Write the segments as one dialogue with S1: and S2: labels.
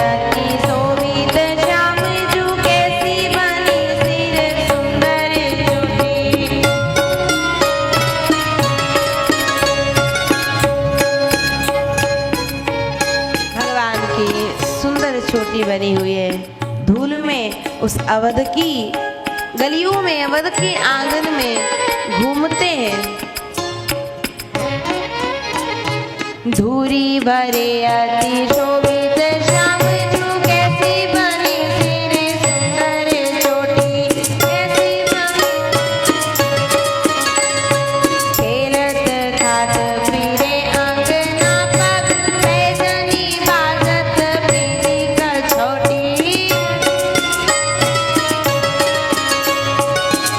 S1: अति शोभित श्याम जू कैसी बनी सिर सुंदर चोटी। भगवान की सुंदर चोटी बनी हुई है। धूल में उस अवध की गलियों में, अवध के आंगन में घूमते हैं। धूरी भरे अति शोभित श्याम जू कैसी बनी सिर सुंदर चोटी। कैसी बनी खेलत खात फिरे अंगना पग पैजनी बाजत पीली कछोटी।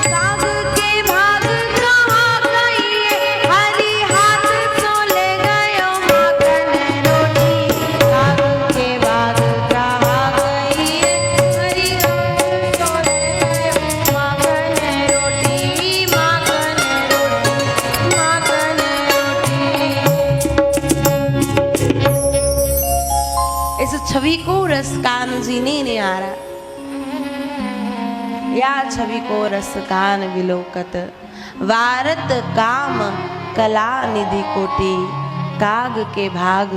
S1: साग के भाग कहाँ गई हरी हाथ सोले गयो माखन रोटी। साग के भाग कहाँ गई हरी हाथ सोले गयो माखन रोटी। माखन रोटी, माखन रोटी। इस छवि को रसकान जी ने निहारा। या छवि को रसकान विलोकत वारत काम कला निधि कोटि। काग के भाग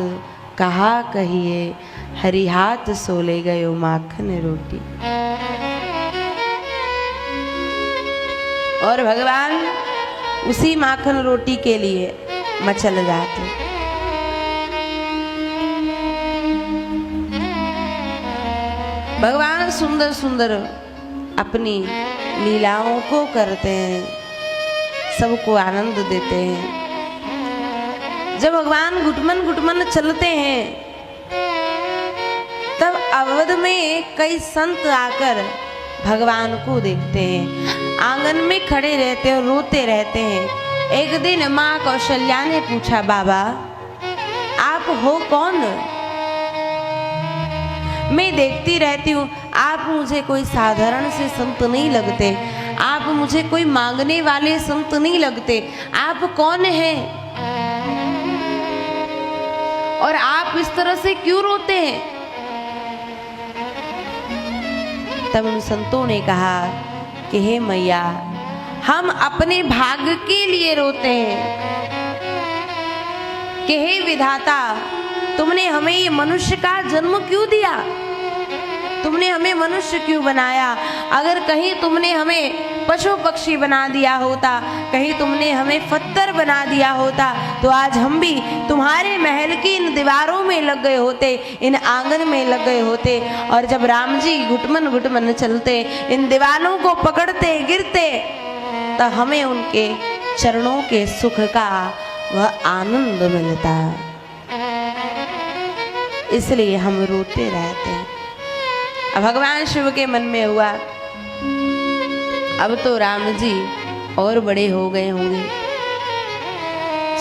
S1: कहा कहिए हरि हाथ सोले गयो माखन रोटी। और भगवान उसी माखन रोटी के लिए मचल जाते। भगवान सुंदर सुंदर अपनी लीलाओं को करते हैं, सबको आनंद देते हैं। जब भगवान घुटमन घुटमन चलते हैं तब अवध में कई संत आकर भगवान को देखते हैं, आंगन में खड़े रहते और रोते रहते हैं। एक दिन माँ कौशल्या ने पूछा, बाबा आप हो कौन? मैं देखती रहती हूँ आप मुझे कोई साधारण से संत नहीं लगते, आप मुझे कोई मांगने वाले संत नहीं लगते, आप कौन हैं और आप इस तरह से क्यों रोते हैं? तब उन संतों ने कहा कि हे मैया, हम अपने भाग्य के लिए रोते हैं कि हे विधाता, तुमने हमें ये मनुष्य का जन्म क्यों दिया? तुमने हमें मनुष्य क्यों बनाया? अगर कहीं तुमने हमें पशु पक्षी बना दिया होता, कहीं तुमने हमें फत्तर बना दिया होता, तो आज हम भी तुम्हारे महल की इन दीवारों में लग गए होते, इन आंगन में लग गए होते। और जब राम जी घुटमन घुटमन चलते, इन दीवारों को पकड़ते गिरते, तो हमें उनके चरणों के सुख का वह आनंद मिलता। इसलिए हम रोते रहते हैं। अब भगवान शिव के मन में हुआ, अब तो राम जी और बड़े हो गए होंगे,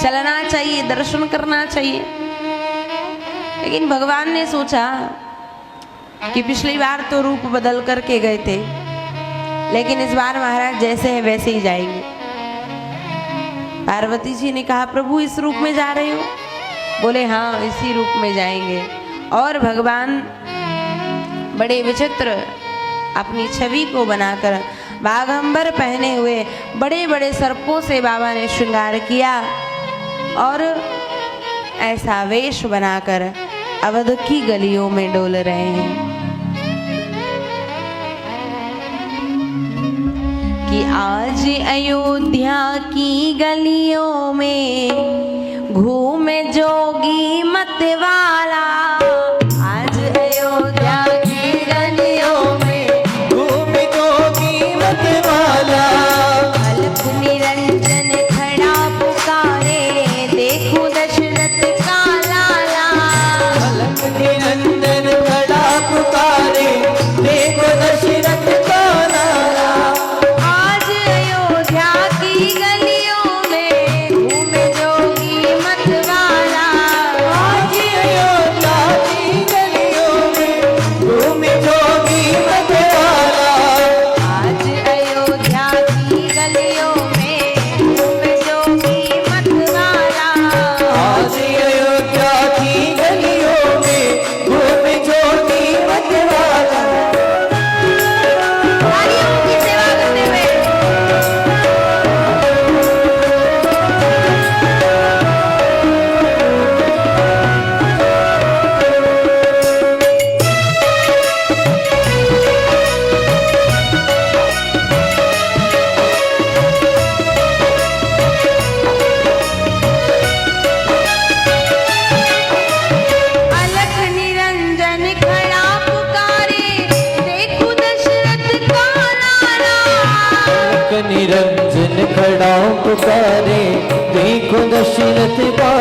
S1: चलना चाहिए, दर्शन करना चाहिए। लेकिन भगवान ने सोचा कि पिछली बार तो रूप बदल करके गए थे, लेकिन इस बार महाराज जैसे हैं वैसे ही जाएंगे। पार्वती जी ने कहा, प्रभु इस रूप में जा रहे हो? बोले हाँ, इसी रूप में जाएंगे। और भगवान बड़े विचित्र अपनी छवि को बनाकर बाघंबर पहने हुए बड़े बड़े सर्पों से बाबा ने श्रृंगार किया और ऐसा वेश बनाकर अवध की गलियों में डोल रहे हैं कि आज अयोध्या की गलियों में घूमे जोगी मतवाला। आज अयोध्या की गलियों में
S2: घूमे जोगी मतवाला।
S1: अल्प निरंजन खड़ा पुकारे, देखो दशरथ का लाला।
S2: अल्प निरंजन खड़ा पुकारे, देखो दशरथ का लाला।
S1: आज अयोध्या की गलियों में घूमे जोगी मतवाला।
S2: आज अयोध्या निरंजन खड़ा पुकारे, देखो दशरथ का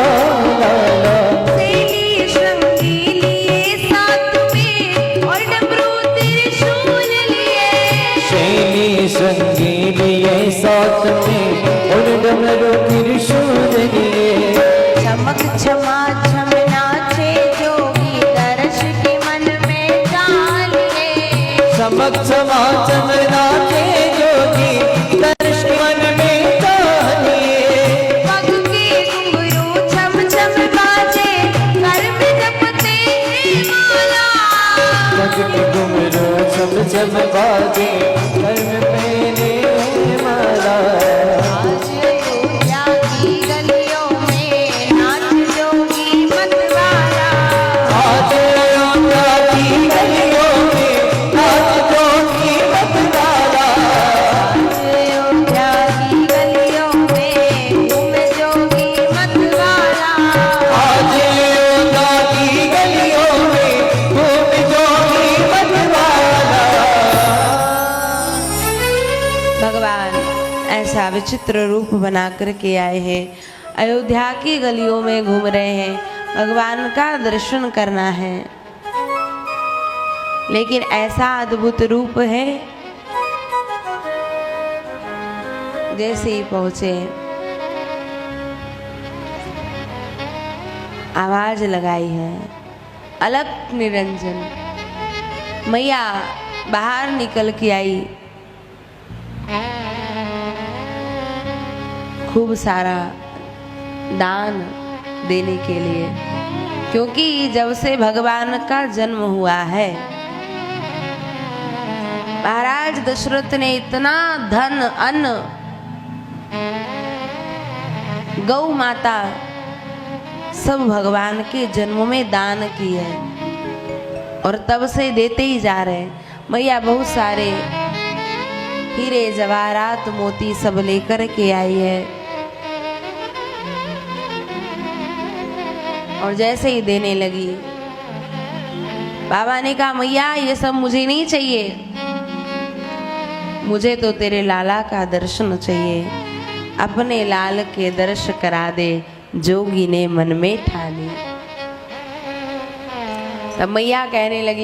S2: लाला।
S1: शैली श्रृंगी लिए साथ में और डमरू त्रिशूल लिए।
S2: शैली श्रृंगी लिए साथ में और डमरू त्रिशूल लिए।
S1: चमक छमा छम नाचे जोगी दर्श के मन में डालिए।
S2: चमक समाचम नाचे जोगी दर्श मन में डालिए।
S1: पग के घुंघरू छम छम बाजे, कर में जपते हैं माला।
S2: पग के घुंघरू छम छम बाजे, कर में पहने माला।
S1: आज अयोध्या की गलियों में नाच जोगी मतवाला।
S2: आज अयोध्या की गलियों में नाच जोगी मतवाला।
S1: अयोध्या की गलियों में घूमे जोगी मतवाला।
S2: आज अयोध्या की गलियों में घूम जोगी मतवाला।
S1: भगवान ऐसा विचित्र रूप बना करके आए हैं, अयोध्या की गलियों में घूम रहे हैं, भगवान का दर्शन करना है। लेकिन ऐसा अद्भुत रूप है, जैसे ही पहुंचे आवाज लगाई है, अलग निरंजन। मैया बाहर निकल के आई, खूब सारा दान देने के लिए, क्योंकि जब से भगवान का जन्म हुआ है, महाराज दशरथ ने इतना धन अन्न, गौ माता सब भगवान के जन्म में दान की है, और तब से देते ही जा रहे हैं। मैया बहुत सारे हीरे जवाहरात मोती सब लेकर के आई है, और जैसे ही देने लगी, बाबा ने कहा मैया ये सब मुझे नहीं चाहिए, मुझे तो तेरे लाला का दर्शन चाहिए। अपने लाल के दर्श करा दे, जोगी ने मन में ठानी। तब मैया कहने लगी